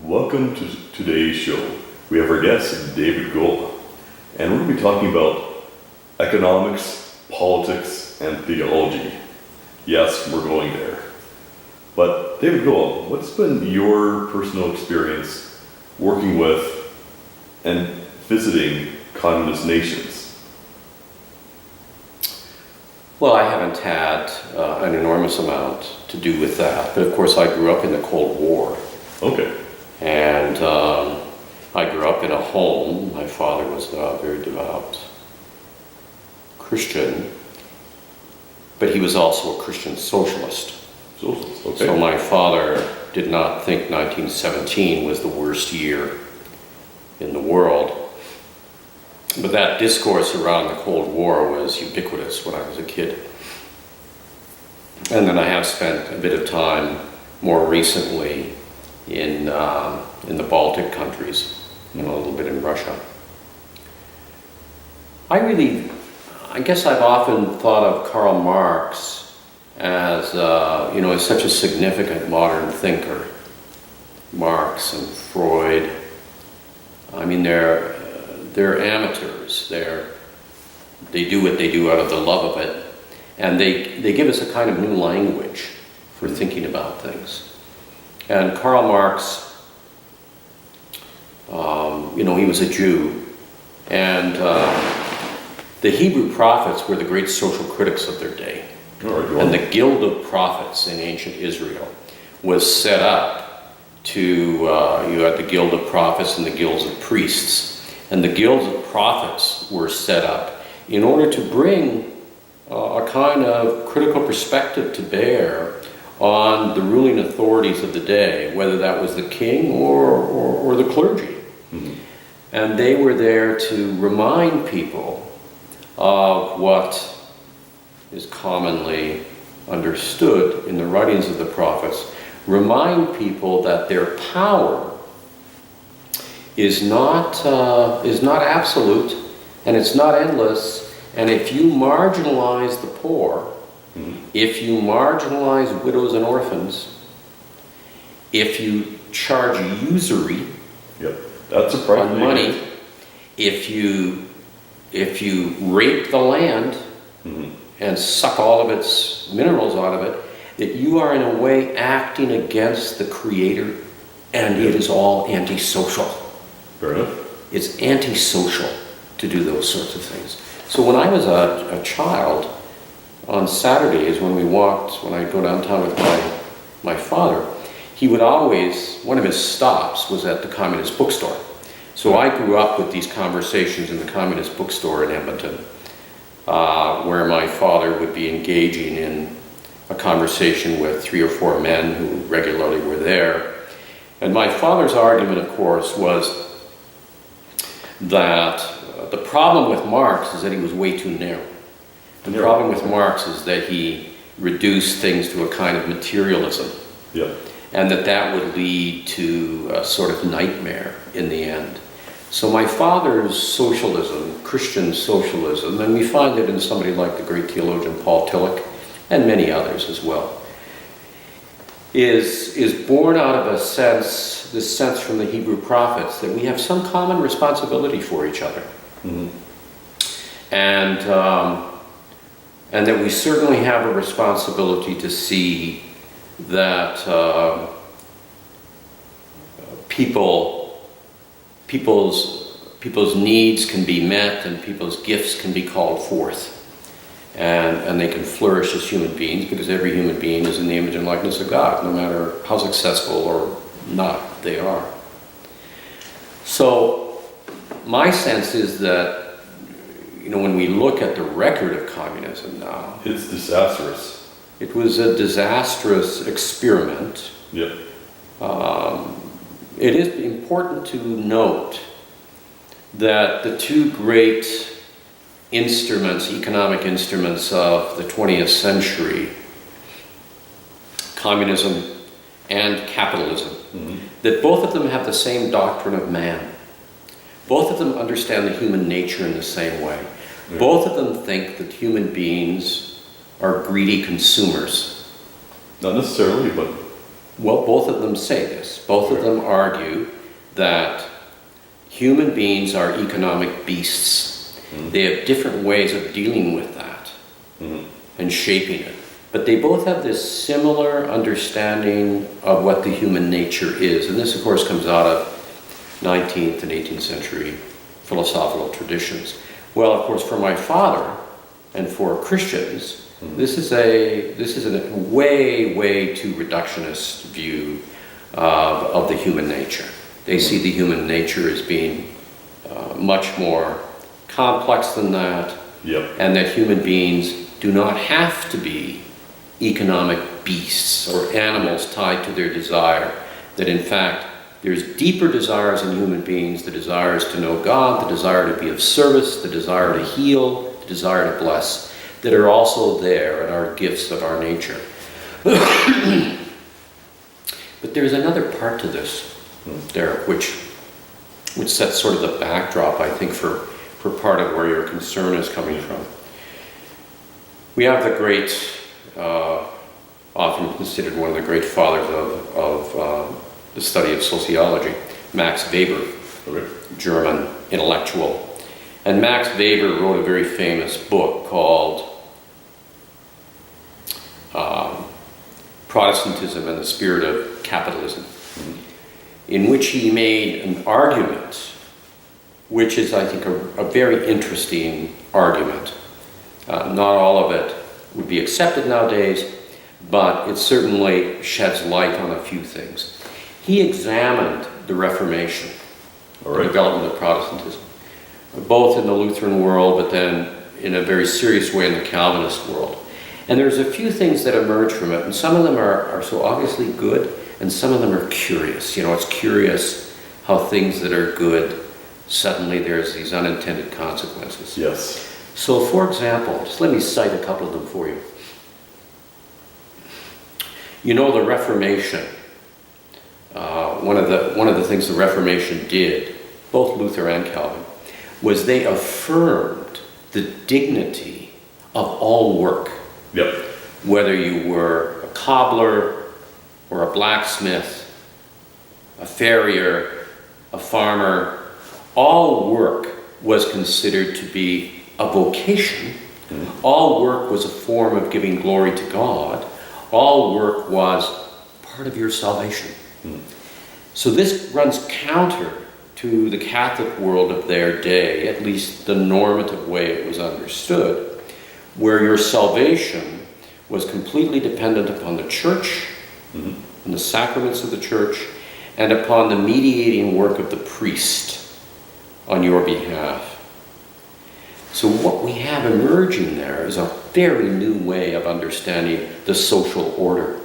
Welcome to today's show. We have our guest, David Gola, and we're going to be talking about economics, politics, and theology. Yes, we're going there. But David Gola, what's been your personal experience working with and visiting communist nations? Well, I haven't had an enormous amount to do with that, but of course I grew up in the Cold War. Okay. And I grew up in a home. My father was a very devout Christian, but he was also a Christian socialist. Socialist, okay. So my father did not think 1917 was the worst year in the world. But that discourse around the Cold War was ubiquitous when I was a kid. And then I have spent a bit of time more recently in the Baltic countries, a little bit in Russia. I guess I've often thought of Karl Marx as, as such a significant modern thinker. Marx and Freud, I mean, they're amateurs. They do what they do out of the love of it, and they give us a kind of new language for thinking about things. And Karl Marx, he was a Jew, and the Hebrew prophets were the great social critics of their day. And the Guild of Prophets in ancient Israel was set up to, you had the Guild of Prophets and the Guilds of Priests. And the Guilds of Prophets were set up in order to bring a kind of critical perspective to bear on the ruling authorities of the day, whether that was the king or the clergy. Mm-hmm. And they were there to remind people of what is commonly understood in the writings of the prophets, remind people that their power is not absolute, and it's not endless. And if you marginalize the poor, if you marginalize widows and orphans, if you charge usury that's a on money, if you rape the land and suck all of its minerals out of it, that you are in a way acting against the Creator, and it is all antisocial. Fair enough. It's antisocial to do those sorts of things. So when I was a child, on Saturdays when I'd go downtown with my father, he would always, one of his stops was at the Communist bookstore. So I grew up with these conversations in the Communist bookstore in Edmonton, where my father would be engaging in a conversation with 3 or 4 men who regularly were there. And my father's argument, of course, was that the problem with Marx is that he was way too narrow. The problem with Marx is that he reduced things to a kind of materialism. Yeah. And that would lead to a sort of nightmare in the end. So my father's socialism, Christian socialism, and we find it in somebody like the great theologian Paul Tillich, and many others as well, is born out of this sense from the Hebrew prophets that we have some common responsibility for each other. Mm-hmm. And that we certainly have a responsibility to see that people's needs can be met and people's gifts can be called forth. And they can flourish as human beings, because every human being is in the image and likeness of God, no matter how successful or not they are. So my sense is that, when we look at the record of communism now, it's disastrous. It was a disastrous experiment. Yep. It is important to note that the two great economic instruments of the 20th century, communism and capitalism, that both of them have the same doctrine of man. Both of them understand the human nature in the same way. Yeah. Both of them think that human beings are greedy consumers. Not necessarily, but Well, both of them say this. Both of them argue that human beings are economic beasts. They have different ways of dealing with that and shaping it. But they both have this similar understanding of what the human nature is. And this, of course, comes out of 19th and 18th century philosophical traditions. Well, of course, for my father and for Christians, this is a way too reductionist view of the human nature. They see the human nature as being much more complex than that, and that human beings do not have to be economic beasts or animals tied to their desire. That in fact, there's deeper desires in human beings, the desires to know God, the desire to be of service, the desire to heal, the desire to bless, that are also there and are gifts of our nature. But there's another part to this, Derek, which sets sort of the backdrop, I think, for part of where your concern is coming from. We have the great, often considered one of the great fathers of the study of sociology, Max Weber, German intellectual. And Max Weber wrote a very famous book called Protestantism and the Spirit of Capitalism, in which he made an argument, which is, I think, a very interesting argument. Not all of it would be accepted nowadays, but it certainly sheds light on a few things. He examined the Reformation, the development of Protestantism, both in the Lutheran world, but then in a very serious way in the Calvinist world. And there's a few things that emerge from it, and some of them are so obviously good, and some of them are curious. You know, it's curious how things that are good, suddenly there's these unintended consequences. Yes. So, for example, just let me cite a couple of them for you. You know, the Reformation, one of the things the Reformation did, both Luther and Calvin, was they affirmed the dignity of all work. Yep. Whether you were a cobbler or a blacksmith, a farrier, a farmer, all work was considered to be a vocation. All work was a form of giving glory to God. All work was part of your salvation. So this runs counter to the Catholic world of their day, at least the normative way it was understood, where your salvation was completely dependent upon the church, and the sacraments of the church, and upon the mediating work of the priest on your behalf. So what we have emerging there is a very new way of understanding the social order.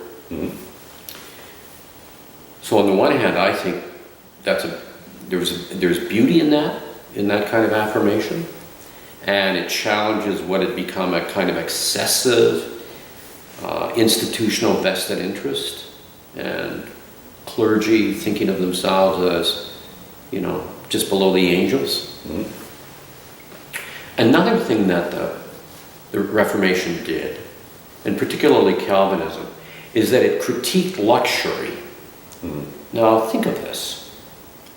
So on the one hand, I think there's beauty in that kind of affirmation, and it challenges what had become a kind of excessive institutional vested interest, and clergy thinking of themselves as, you know, just below the angels. Another thing that the Reformation did, and particularly Calvinism, is that it critiqued luxury. Now think of this.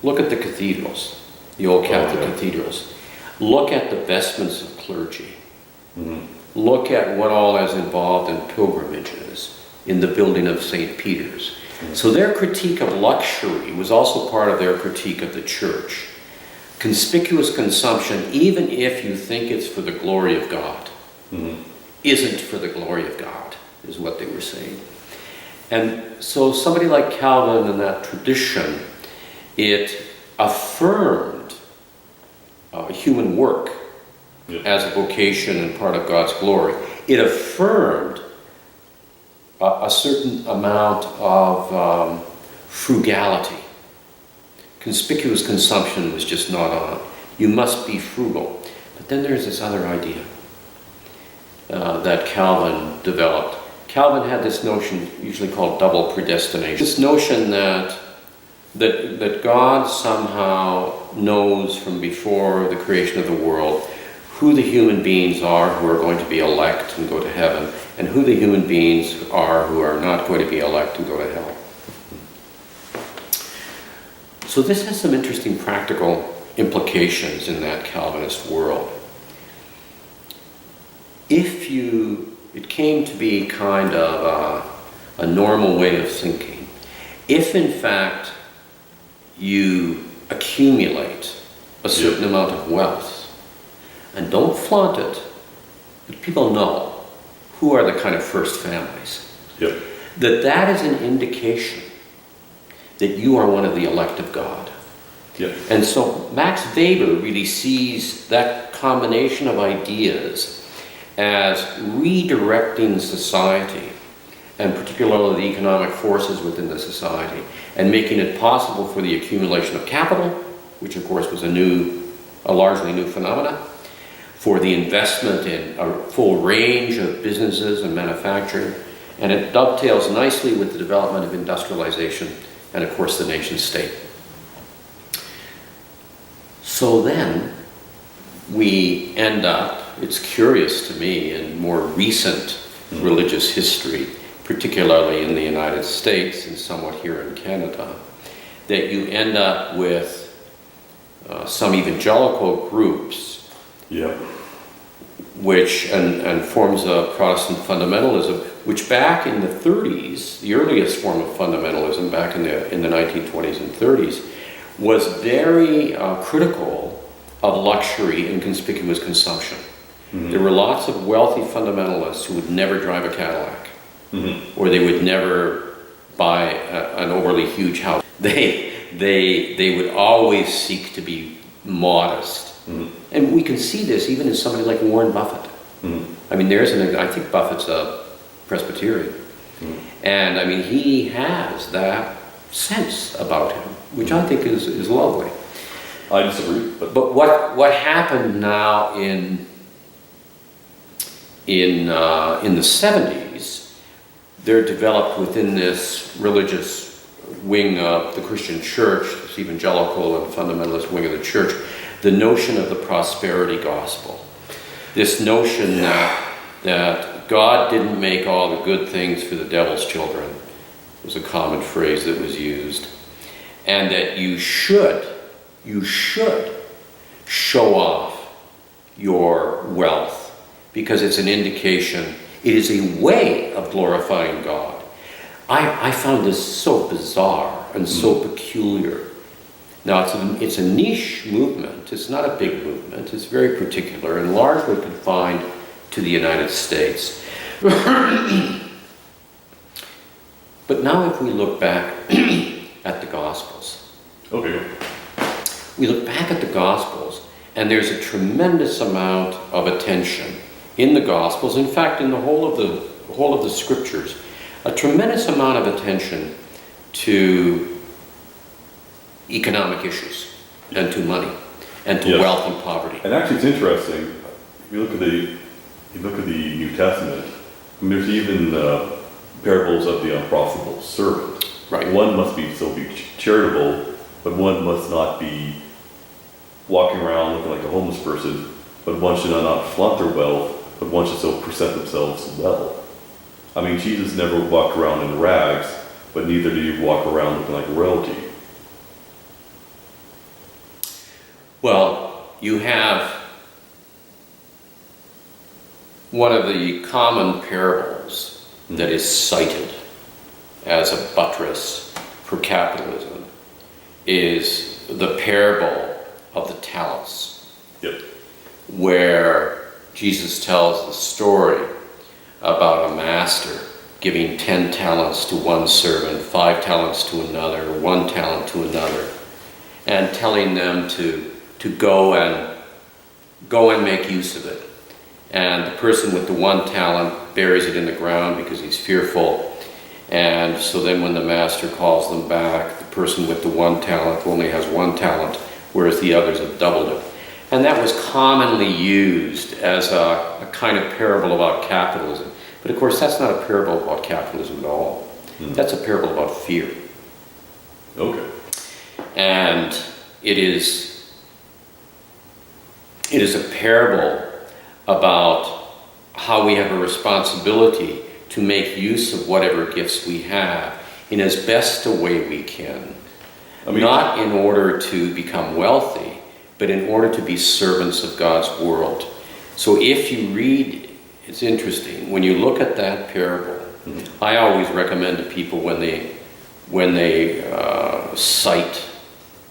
Look at the cathedrals, the old Catholic cathedrals. Look at the vestments of clergy. Look at what all is involved in pilgrimages, in the building of St. Peter's. So their critique of luxury was also part of their critique of the church. Conspicuous consumption, even if you think it's for the glory of God, isn't for the glory of God, is what they were saying. And so somebody like Calvin in that tradition, it affirmed human work as a vocation and part of God's glory. It affirmed a certain amount of frugality. Conspicuous consumption was just not on. You must be frugal. But then there's this other idea that Calvin developed. Calvin had this notion, usually called double predestination. This notion that God somehow knows from before the creation of the world who the human beings are who are going to be elect and go to heaven, and who the human beings are who are not going to be elect and go to hell. So this has some interesting practical implications in that Calvinist world. It came to be kind of a normal way of thinking. If in fact you accumulate a certain amount of wealth, and don't flaunt it, but people know who are the kind of first families, that is an indication that you are one of the elect of God. And so Max Weber really sees that combination of ideas as redirecting society, and particularly the economic forces within the society, and making it possible for the accumulation of capital, which of course was a largely new phenomenon, for the investment in a full range of businesses and manufacturing, and it dovetails nicely with the development of industrialization and of course the nation state. So then we end up, it's curious to me, in more recent religious history, particularly in the United States and somewhat here in Canada, that you end up with some evangelical groups which, and forms of Protestant fundamentalism, which back in the 30s, the earliest form of fundamentalism back in the 1920s and 30s, was very critical of luxury and conspicuous consumption. There were lots of wealthy fundamentalists who would never drive a Cadillac, or they would never buy an overly huge house. They would always seek to be modest. And we can see this even in somebody like Warren Buffett. I mean, I think Buffett's a Presbyterian. And I mean, he has that sense about him, which I think is lovely. I disagree. But what happened now in the 70s, there developed within this religious wing of the Christian church, this evangelical and fundamentalist wing of the church, the notion of the prosperity gospel. This notion that God didn't make all the good things for the devil's children was a common phrase that was used. And that you should show off your wealth because it's an indication, it is a way of glorifying God. I found this so bizarre and so peculiar. Now, it's a niche movement. It's not a big movement. It's very particular and largely confined to the United States. But now if we look back at the Gospels. We look back at the Gospels, and there's a tremendous amount of attention in the Gospels, in fact, in the whole of the Scriptures, a tremendous amount of attention to economic issues and to money and to wealth and poverty. And actually, it's interesting. If you look at the New Testament, I mean, there's even parables of the unprofitable servant. Right. One must be charitable, but one must not be walking around looking like a homeless person. But one should not flaunt their wealth, but one should still present themselves well. I mean, Jesus never walked around in rags, but neither did he walk around looking like royalty. Well, you have one of the common parables that is cited as a buttress for capitalism is the parable of the talents, where Jesus tells the story about a master giving 10 talents to one servant, 5 talents to another, 1 talent to another, and telling them to go and make use of it. And the person with the 1 talent buries it in the ground because he's fearful. And so then when the master calls them back, the person with the 1 talent only has 1 talent, whereas the others have doubled it. And that was commonly used as a kind of parable about capitalism. But of course, that's not a parable about capitalism at all. That's a parable about fear. And it is a parable about how we have a responsibility to make use of whatever gifts we have in as best a way we can. I mean, not in order to become wealthy, but in order to be servants of God's world. So if you read, it's interesting, when you look at that parable, I always recommend to people when they cite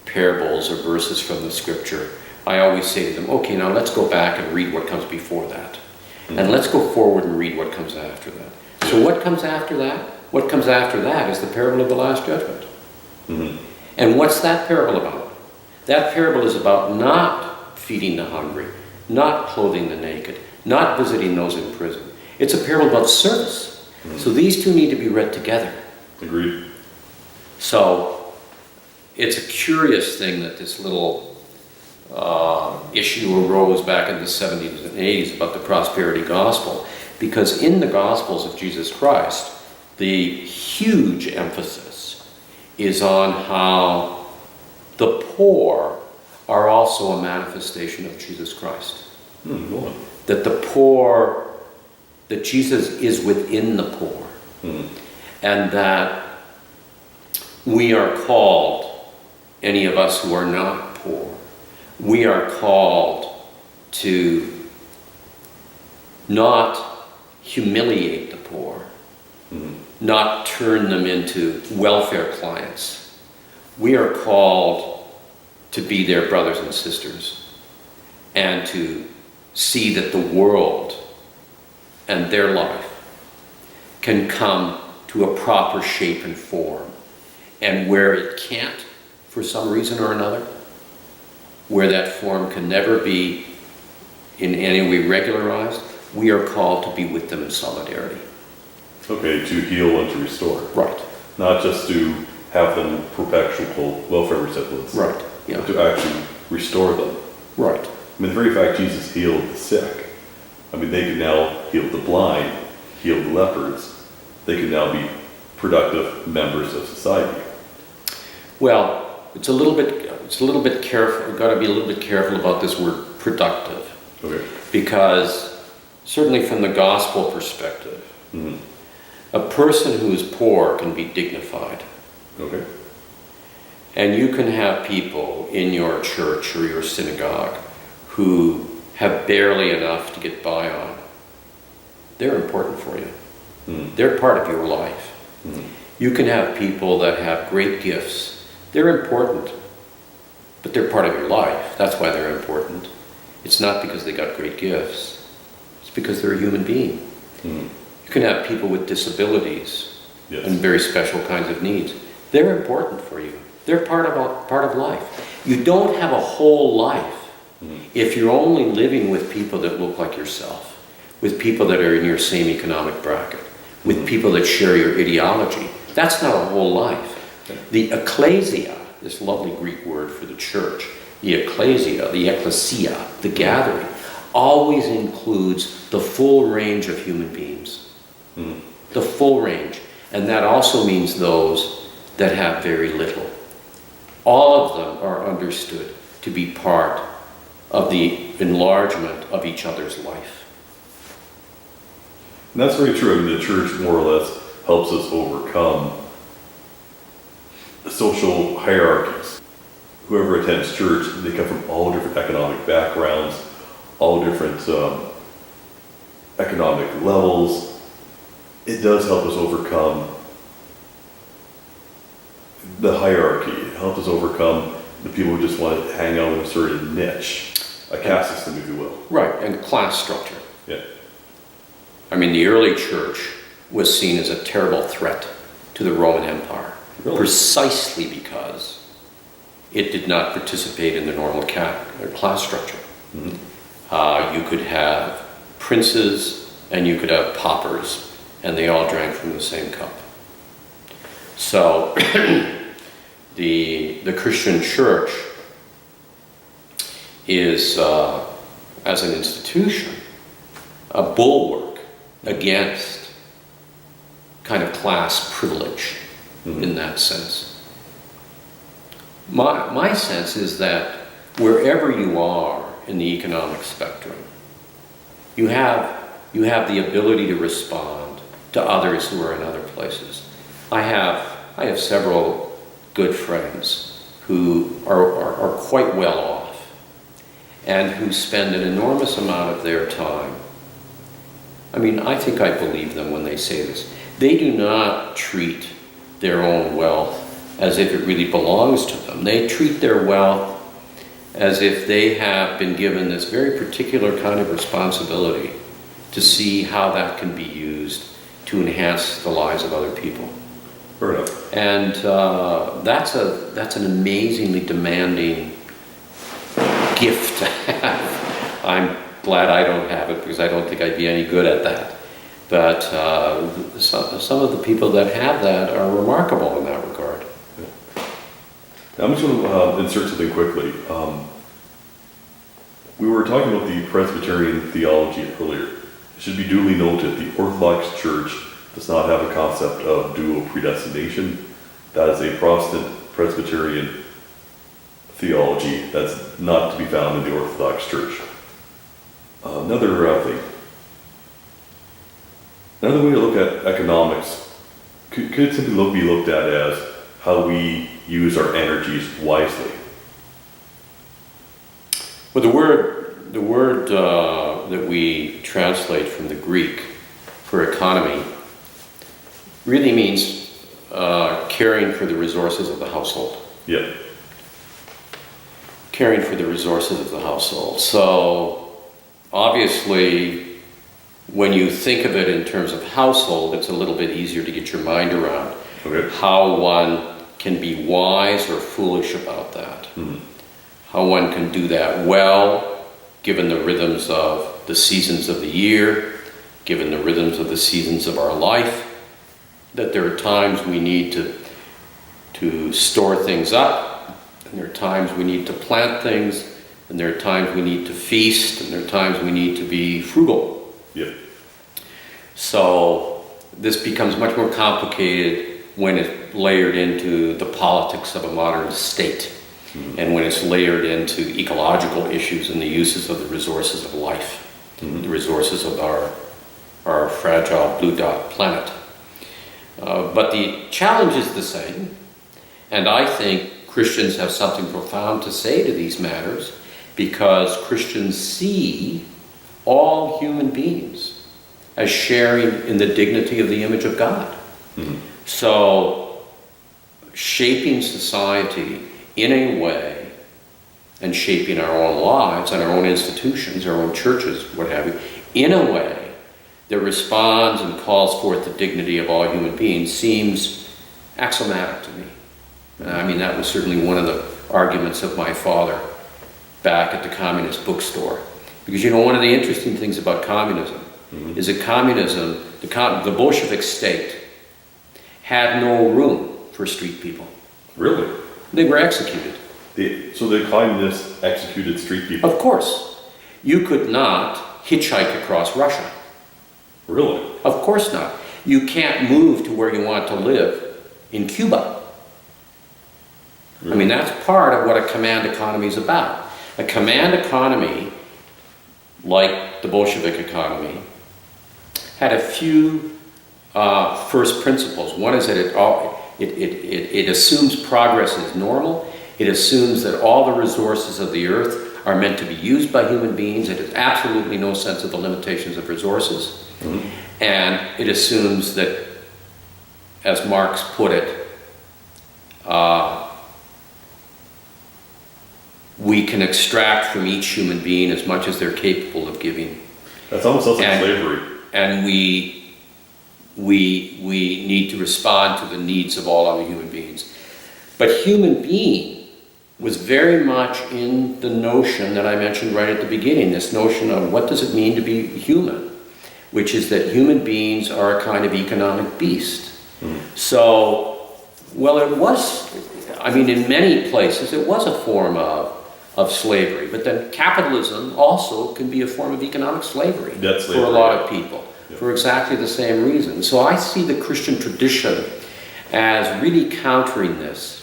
parables or verses from the scripture, I always say to them, okay, now let's go back and read what comes before that. And let's go forward and read what comes after that. So what comes after that? What comes after that is the parable of the Last Judgment. And what's that parable about? That parable is about not feeding the hungry, not clothing the naked, not visiting those in prison. It's a parable about service. So these two need to be read together. Agreed. So it's a curious thing that this little issue arose back in the 70s and 80s about the prosperity gospel, because in the Gospels of Jesus Christ, the huge emphasis is on how the poor are also a manifestation of Jesus Christ. Go on. That the poor, that Jesus is within the poor, and that we are called, any of us who are not poor, we are called to not humiliate the poor, not turn them into welfare clients. We are called to be their brothers and sisters and to see that the world and their life can come to a proper shape and form. And where it can't, for some reason or another, where that form can never be in any way regularized, we are called to be with them in solidarity. Okay, to heal and to restore. Right. Not just to have them perpetual welfare recipients. Right. Yeah. But to actually restore them. Right. I mean, the very fact Jesus healed the sick, I mean, they can now heal the blind, heal the lepers. They can now be productive members of society. Well, it's a little bit careful. We've got to be a little bit careful about this word productive. Okay. Because certainly from the gospel perspective, a person who is poor can be dignified. Okay. And you can have people in your church or your synagogue who have barely enough to get by on. They're important for you. They're part of your life. You can have people that have great gifts. They're important, but they're part of your life. That's why they're important. It's not because they got great gifts. It's because they're a human being. You can have people with disabilities and very special kinds of needs. They're important for you. They're part of life. You don't have a whole life if you're only living with people that look like yourself, with people that are in your same economic bracket, with people that share your ideology. That's not a whole life. The ecclesia, this lovely Greek word for the church, the ecclesia, the gathering, always includes the full range of human beings. The full range. And that also means those that have very little. All of them are understood to be part of the enlargement of each other's life. And that's very true. I mean, the church more or less helps us overcome social hierarchies. Whoever attends church, they come from all different economic backgrounds, all different economic levels. It does help us overcome the hierarchy. It helps us overcome the people who just want to hang out in a certain niche, a caste system, if you will. Right, and class structure. Yeah. I mean, the early church was seen as a terrible threat to the Roman Empire, precisely because it did not participate in the normal class structure. You could have princes and you could have paupers, and they all drank from the same cup. So the Christian church is, as an institution, a bulwark against kind of class privilege in that sense. My sense is that wherever you are in the economic spectrum, you have the ability to respond to others who are in other places. I have several good friends who are quite well off and who spend an enormous amount of their time. I mean, I think I believe them when they say this. They do not treat their own wealth as if it really belongs to them. They treat their wealth as if they have been given this very particular kind of responsibility to see how that can be used to enhance the lives of other people. Fair enough. And that's an amazingly demanding gift to have. I'm glad I don't have it because I don't think I'd be any good at that. But some of the people that have that are remarkable in that regard. I'm just going to insert something quickly. We were talking about the Presbyterian theology earlier. It should be duly noted the Orthodox Church does not have a concept of dual predestination. That is a Protestant Presbyterian theology that's not to be found in the Orthodox Church. Another thing. Another way to look at economics could simply be looked at as how we use our energies wisely. Well, the word that we translate from the Greek for economy really means caring for the resources of the household. Yeah. Caring for the resources of the household. So, obviously, when you think of it in terms of household, it's a little bit easier to get your mind around how one can be wise or foolish about that. Mm-hmm. How one can do that well, given the rhythms of the seasons of the year, given the rhythms of the seasons of our life, that there are times we need to store things up, and there are times we need to plant things, and there are times we need to feast, and there are times we need to be frugal. Yeah. So this becomes much more complicated when it's layered into the politics of a modern state, and when it's layered into ecological issues and the uses of the resources of life, the resources of our fragile blue dot planet. But the challenge is the same, and I think Christians have something profound to say to these matters because Christians see all human beings as sharing in the dignity of the image of God. Mm-hmm. So, shaping society in a way, and shaping our own lives and our own institutions, our own churches, what have you, in a way that responds and calls forth the dignity of all human beings seems axiomatic to me. I mean, that was certainly one of the arguments of my father back at the communist bookstore. Because, you know, one of the interesting things about communism is that communism, the Bolshevik state, had no room for street people. Really? They were executed. So the communists executed street people? Of course. You could not hitchhike across Russia. Really? Of course not. You can't move to where you want to live in Cuba. Really? I mean, that's part of what a command economy is about. A command economy, like the Bolshevik economy, had a few first principles. One is that it assumes progress is normal. It assumes that all the resources of the earth are meant to be used by human beings. It has absolutely no sense of the limitations of resources. And it assumes that, as Marx put it, we can extract from each human being as much as they're capable of giving. That's almost like slavery. And we need to respond to the needs of all other human beings. But human being was very much in the notion that I mentioned right at the beginning, this notion of what does it mean to be human, which is that human beings are a kind of economic beast. So, well, it was, I mean, in many places it was a form of slavery, but then capitalism also can be a form of economic slavery for a lot of people. For exactly the same reason. So I see the Christian tradition as really countering this.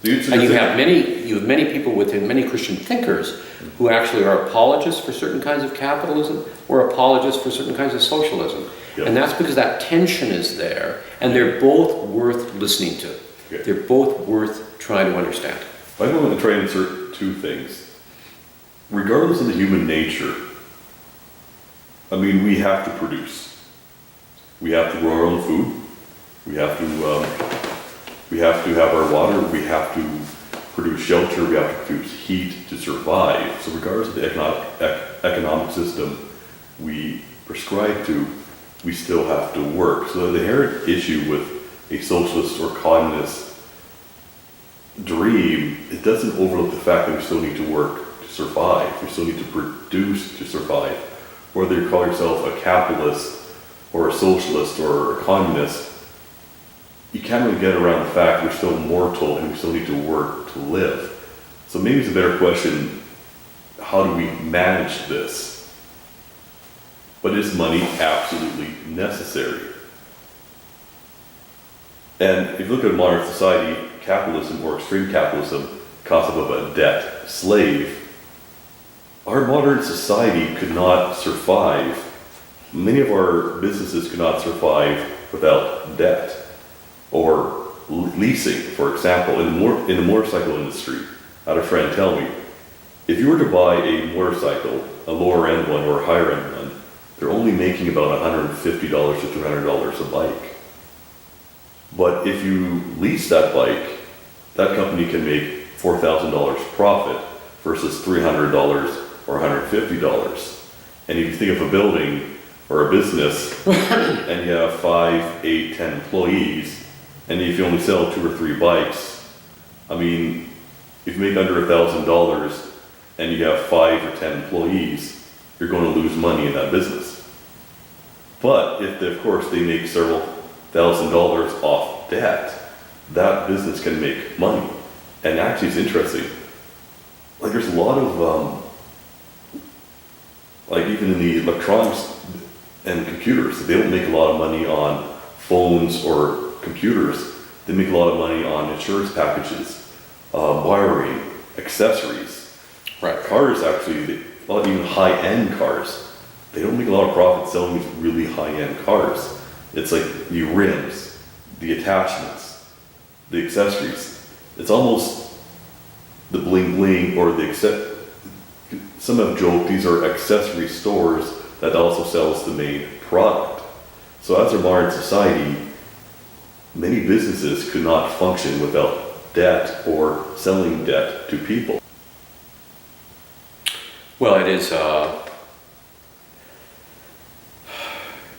And you have many people within many Christian thinkers who actually are apologists for certain kinds of capitalism or apologists for certain kinds of socialism. Yep. And that's because that tension is there, and they're both worth listening to. Yep. They're both worth trying to understand. I'm going to try and insert two things. Regardless of the human nature, I mean, we have to produce. We have to grow our own food. We have to have our water. We have to produce shelter. We have to produce heat to survive. So regardless of the economic system we prescribe to, we still have to work. So the inherent issue with a socialist or communist dream, it doesn't overlook the fact that we still need to work to survive. We still need to produce to survive. Whether you call yourself a capitalist or a socialist or a communist, you can't really get around the fact we're still mortal and we still need to work to live. So maybe it's a better question, how do we manage this? But is money absolutely necessary? And if you look at modern society, capitalism or extreme capitalism, concept of a debt slave, our modern society could not survive. Many of our businesses could not survive without debt. Or leasing, for example, in the motorcycle industry. I had a friend tell me, if you were to buy a motorcycle, a lower end one or a higher end one, they're only making about $150 to $200 a bike. But if you lease that bike, that company can make $4,000 profit versus $300 or $150. And if you think of a building or a business and you have 5, 8, 10 employees, and if you only sell 2 or 3 bikes, I mean, if you make under $1,000 and you have 5 or 10 employees, you're going to lose money in that business. But if, of course, they make several $1,000s off debt, that business can make money. And actually, it's interesting. Like, there's a lot of, like, even in the electronics and computers, they don't make a lot of money on phones or computers. They make a lot of money on insurance packages, wiring, accessories. Right. Cars, actually, even high-end cars, they don't make a lot of profit selling these really high-end cars. It's like the rims, the attachments, the accessories. It's almost the bling-bling or some have joked these are accessory stores that also sells the main product. So as a modern society, many businesses could not function without debt or selling debt to people. Well, it is,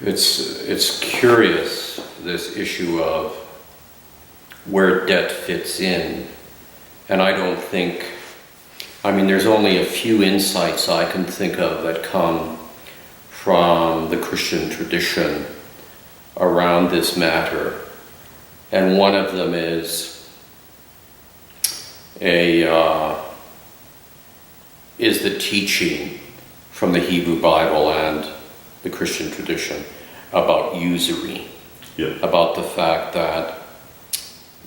it's curious, this issue of where debt fits in. And I don't think, I mean, there's only a few insights I can think of that come from the Christian tradition around this matter. And one of them is the teaching from the Hebrew Bible and the Christian tradition about usury. Yeah. About the fact that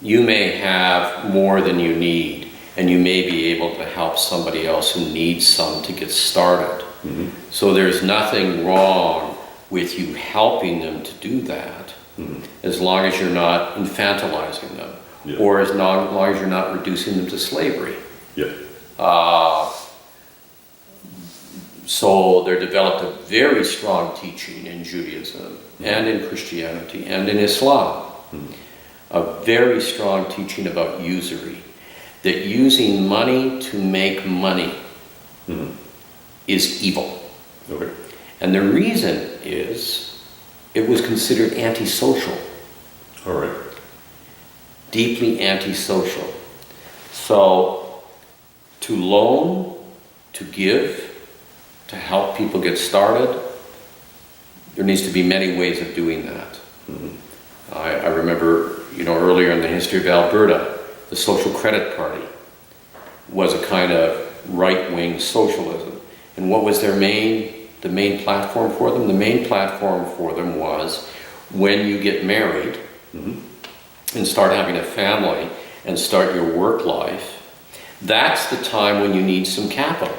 you may have more than you need, and you may be able to help somebody else who needs some to get started. Mm-hmm. So there's nothing wrong with you helping them to do that, as long as you're not infantilizing them, or as long as you're not reducing them to slavery. Yeah. So there developed a very strong teaching in Judaism and in Christianity and in Islam. A very strong teaching about usury. That using money to make money is evil. Okay. And the reason is it was considered antisocial. All right. Deeply antisocial. So to loan, to give, to help people get started, there needs to be many ways of doing that. I remember, earlier in the history of Alberta, the Social Credit Party was a kind of right-wing socialism. And what was the main platform for them? The main platform for them was, when you get married and start having a family and start your work life, that's the time when you need some capital.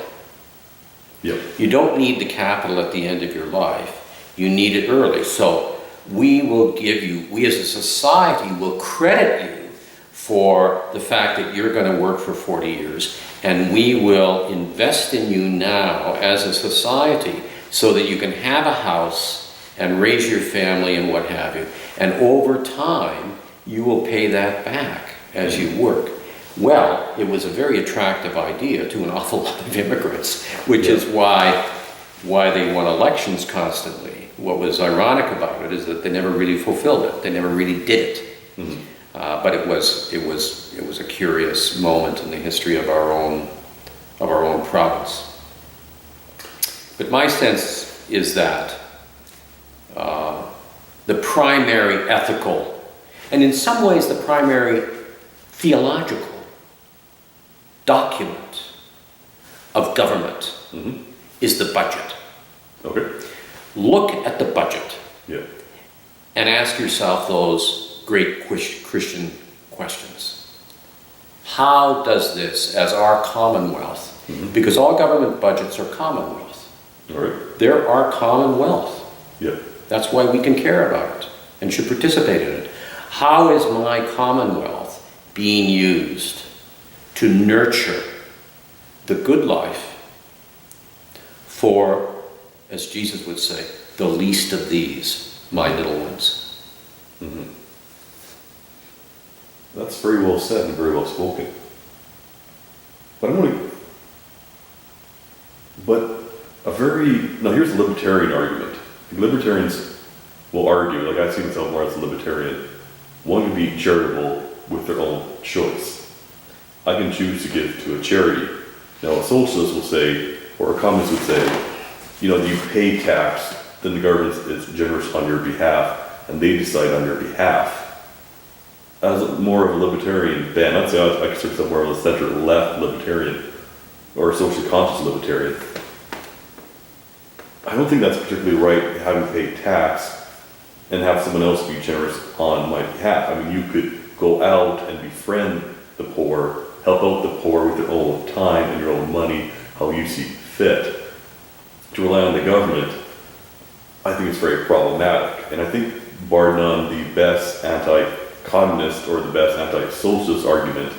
Yep. You don't need the capital at the end of your life. You need it early. So we will give you, we as a society will credit you for the fact that you're going to work for 40 years, and we will invest in you now as a society so that you can have a house and raise your family and what have you. And over time, you will pay that back as you work. Well, it was a very attractive idea to an awful lot of immigrants, which is why they won elections constantly. What was ironic about it is that they never really fulfilled it. They never really did it. Mm-hmm. But it was a curious moment in the history of our own province. But my sense is that the primary ethical, and in some ways the primary theological document of government is the budget. Okay. Look at the budget Yeah. and ask yourself those great Christian questions. How does this, as our commonwealth, because all government budgets are commonwealth, All right. they're our commonwealth. Yeah. That's why we can care about it and should participate in it. How is my commonwealth being used to nurture the good life for, as Jesus would say, the least of these, my little ones? Mm-hmm. That's very well said and very well spoken. But now here's a libertarian argument. Libertarians will argue, like I see myself more as a libertarian, one can be charitable with their own choice. I can choose to give to a charity. Now a socialist will say, or a communist would say, you pay tax, then the government is generous on your behalf, and they decide on your behalf. As more of a libertarian bent, I'd say I consider myself more of a center-left libertarian, or a socially conscious libertarian. I don't think that's particularly right, having to pay tax and have someone else be generous on my behalf. I mean, you could go out and befriend the poor, help out the poor with your own time and your own money, how you see fit. To rely on the government, I think it's very problematic. And I think, bar none, the best anti-communist or the best anti-socialist argument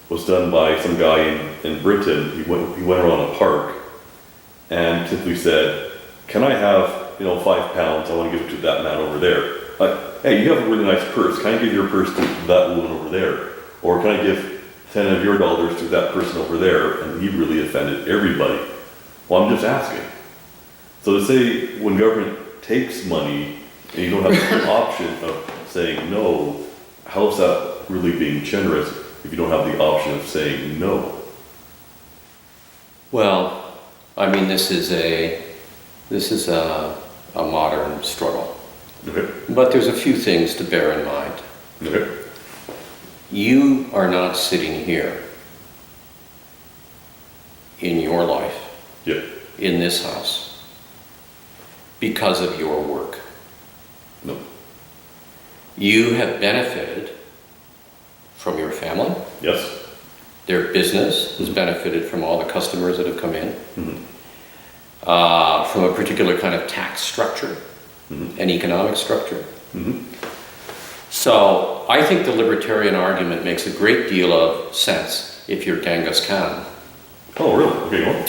was done by some guy in Britain. He went around a park and simply said, can I have, £5? I want to give it to that man over there. Hey, you have a really nice purse. Can I give your purse to that woman over there? Or can I give 10 of your dollars to that person over there? And he really offended everybody. Well, I'm just asking. So to say when government takes money and you don't have the option of saying no, how's that really being generous if you don't have the option of saying no? Well, I mean, this is a modern struggle. Okay. But there's a few things to bear in mind. Okay. You are not sitting here in your life, Yeah. in this house, because of your work. No. You have benefited from your family. Yes. Their business has benefited from all the customers that have come in. Mm-hmm. From a particular kind of tax structure, an economic structure. Mm-hmm. So I think the libertarian argument makes a great deal of sense if you're Genghis Khan. Oh, really? Okay, well.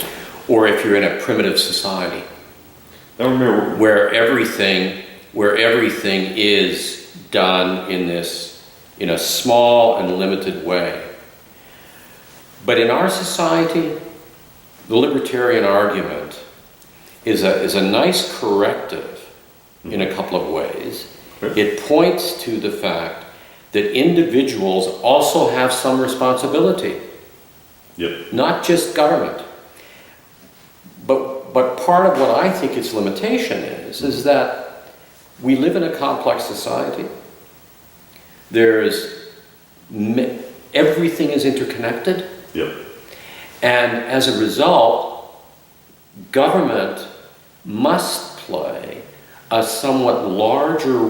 Or if you're in a primitive society. Now remember, Where everything is done in a small and limited way. But in our society, the libertarian argument is a nice corrective in a couple of ways. Okay. It points to the fact that individuals also have some responsibility, Yep. not just government. But part of what I think its limitation is that we live in a complex society. Everything is interconnected. Yep. And as a result, government must play a somewhat larger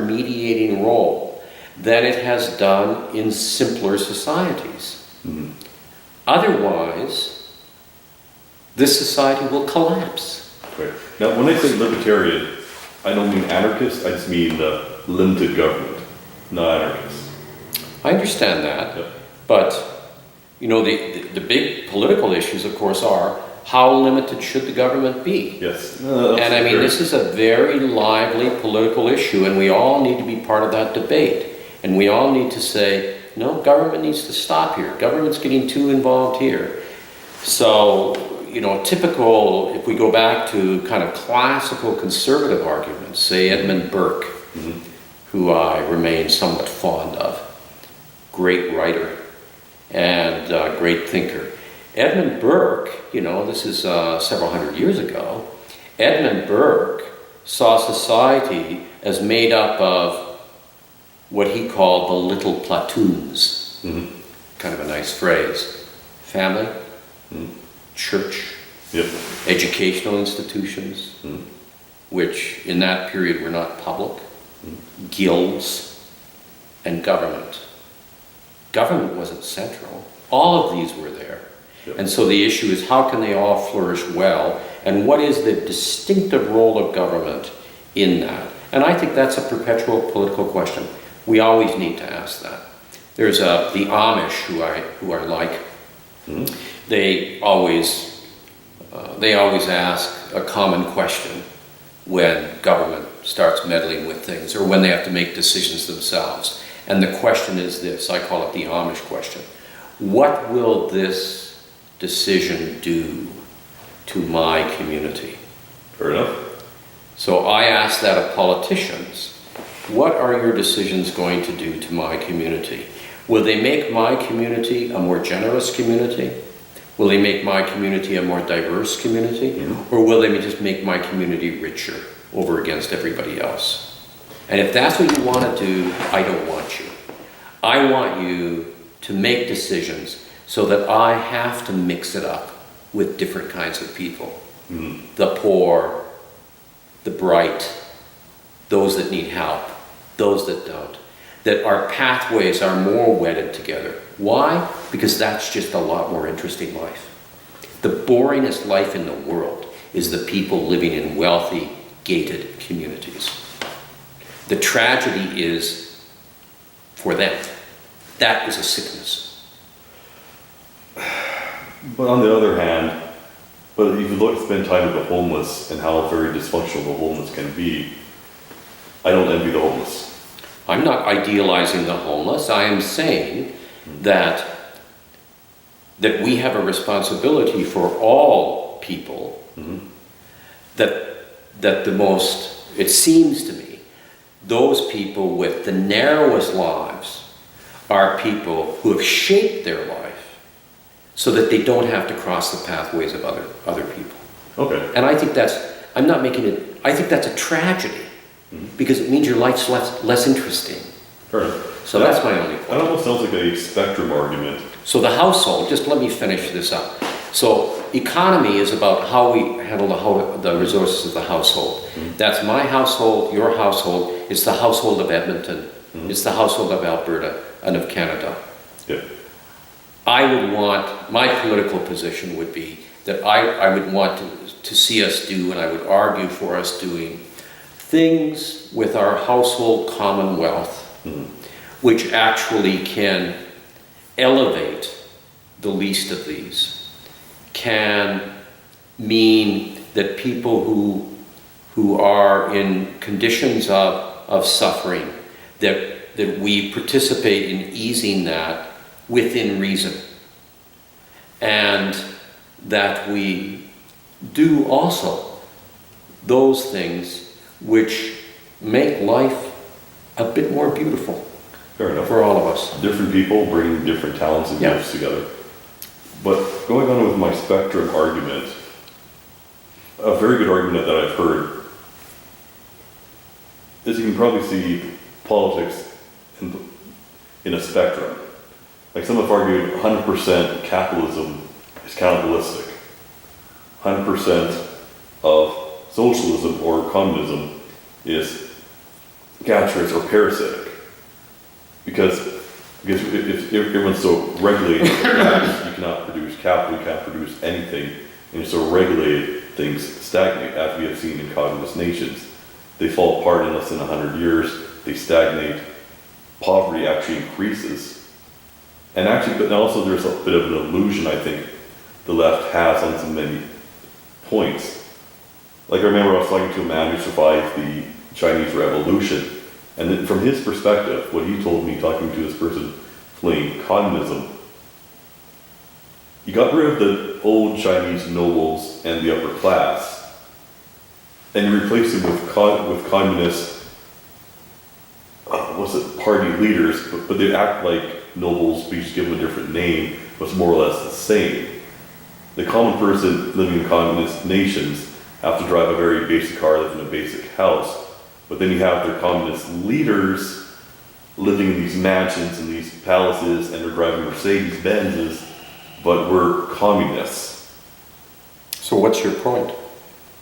mediating role than it has done in simpler societies. Mm-hmm. Otherwise, this society will collapse. Right. Now, when I say libertarian, I don't mean anarchist, I just mean limited government, not anarchist. I understand that. Yep. But, you know, the big political issues, of course, are how limited should the government be? Yes. And I mean, this is a very lively political issue, and we all need to be part of that debate. And we all need to say, no, government needs to stop here. Government's getting too involved here. So, you know, typical, if we go back to kind of classical conservative arguments, say Edmund Burke, who I remain somewhat fond of, great writer and great thinker. Edmund Burke, you know, this is several hundred years ago, Edmund Burke saw society as made up of what he called the little platoons. Kind of a nice phrase. Family, church, educational institutions, which in that period were not public, guilds, and government. Government wasn't central. All of these were there. And so the issue is, how can they all flourish well, and what is the distinctive role of government in that? And I think that's a perpetual political question. We always need to ask that. There's the Amish who I like. They always ask a common question when government starts meddling with things, or when they have to make decisions themselves. And the question is this, I call it the Amish question. What will this decision do to my community? Fair enough. So I ask that of politicians. What are your decisions going to do to my community? Will they make my community a more generous community? Will they make my community a more diverse community? Or will they just make my community richer over against everybody else? And if that's what you want to do, I don't want you. I want you to make decisions so that I have to mix it up with different kinds of people. The poor, the bright, those that need help, those that don't. That our pathways are more wedded together. Why? Because that's just a lot more interesting life. The boringest life in the world is the people living in wealthy, gated communities. The tragedy is for them. That is a sickness. But on the other hand, but if you look, spend time with the homeless and how very dysfunctional the homeless can be, I don't envy the homeless. I'm not idealizing the homeless. I am saying that we have a responsibility for all people. That the most, it seems to me, those people with the narrowest lives are people who have shaped their life so that they don't have to cross the pathways of other people. Okay. And I think that's, I'm not making it, I think that's a tragedy, because it means your life's less interesting. Fair enough. So that's my only point. That almost sounds like a spectrum argument. So the household, just let me finish this up. So economy is about how we handle the resources of the household. That's my household, your household, it's the household of Edmonton, it's the household of Alberta and of Canada. Yeah. I would want, my political position would be that I would want to see us do, and I would argue for us doing, things with our household commonwealth which actually can elevate the least of these, can mean that people who are in conditions of suffering, that we participate in easing that within reason, and that we do also those things which make life a bit more beautiful. Fair enough. For all of us. Different people bring different talents and gifts together. But going on with my spectrum argument, a very good argument that I've heard is you can probably see politics in a spectrum. Like some have argued 100% capitalism is cannibalistic. 100% of socialism or communism is cancerous or parasitic. Because if everyone's so regulated, you cannot produce capital, you can't produce anything, and you're so regulated, things stagnate, as we have seen in communist nations. They fall apart in less than 100 years, they stagnate, poverty actually increases, And actually, but also there's a bit of an illusion, I think, the left has on so many points. Like I remember I was talking to a man who survived the Chinese Revolution, and then from his perspective, what he told me talking to this person fleeing communism, you got rid of the old Chinese nobles and the upper class, and you replaced them with communist, party leaders, but they act like nobles, but you just give them a different name, but it's more or less the same. The common person living in communist nations have to drive a very basic car, live in a basic house, but then you have their communist leaders living in these mansions and these palaces, and they're driving Mercedes Benzes, but we're communists. So what's your point?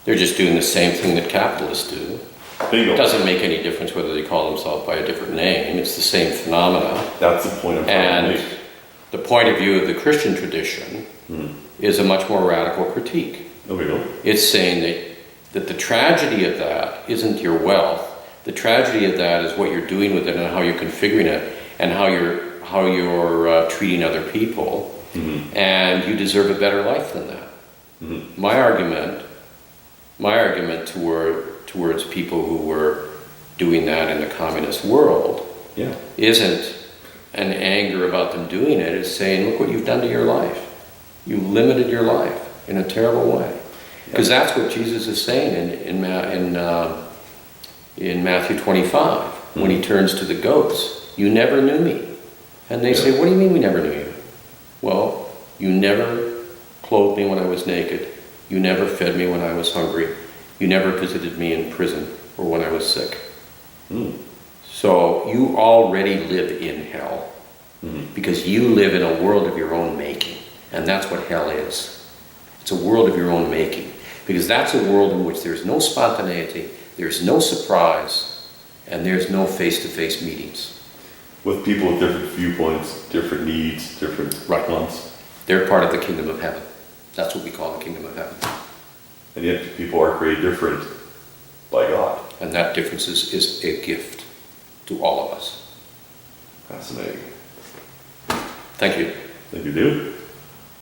They're just doing the same thing that capitalists do. Bingo. It doesn't make any difference whether they call themselves by a different name. It's the same phenomena. That's the point I'm trying to make. And the point of view of the Christian tradition is a much more radical critique. There we go. It's saying that the tragedy of that isn't your wealth. The tragedy of that is what you're doing with it and how you're configuring it and how you're treating other people. And you deserve a better life than that. My argument towards people who were doing that in the communist world isn't an anger about them doing it. It's saying, look what you've done to your life. You limited your life in a terrible way. Because that's what Jesus is saying in Matthew 25 when he turns to the goats. You never knew me. And they say, what do you mean we never knew you? Well, you never clothed me when I was naked. You never fed me when I was hungry. You never visited me in prison or when I was sick. So you already live in hell because you live in a world of your own making. And that's what hell is. It's a world of your own making. Because that's a world in which there's no spontaneity, there's no surprise, and there's no face-to-face meetings. With people with different viewpoints, different needs, different wants. They're part of the kingdom of heaven. That's what we call the kingdom of heaven. And yet people are created different by God. And that difference is a gift to all of us. Fascinating. Thank you. Thank you, dude.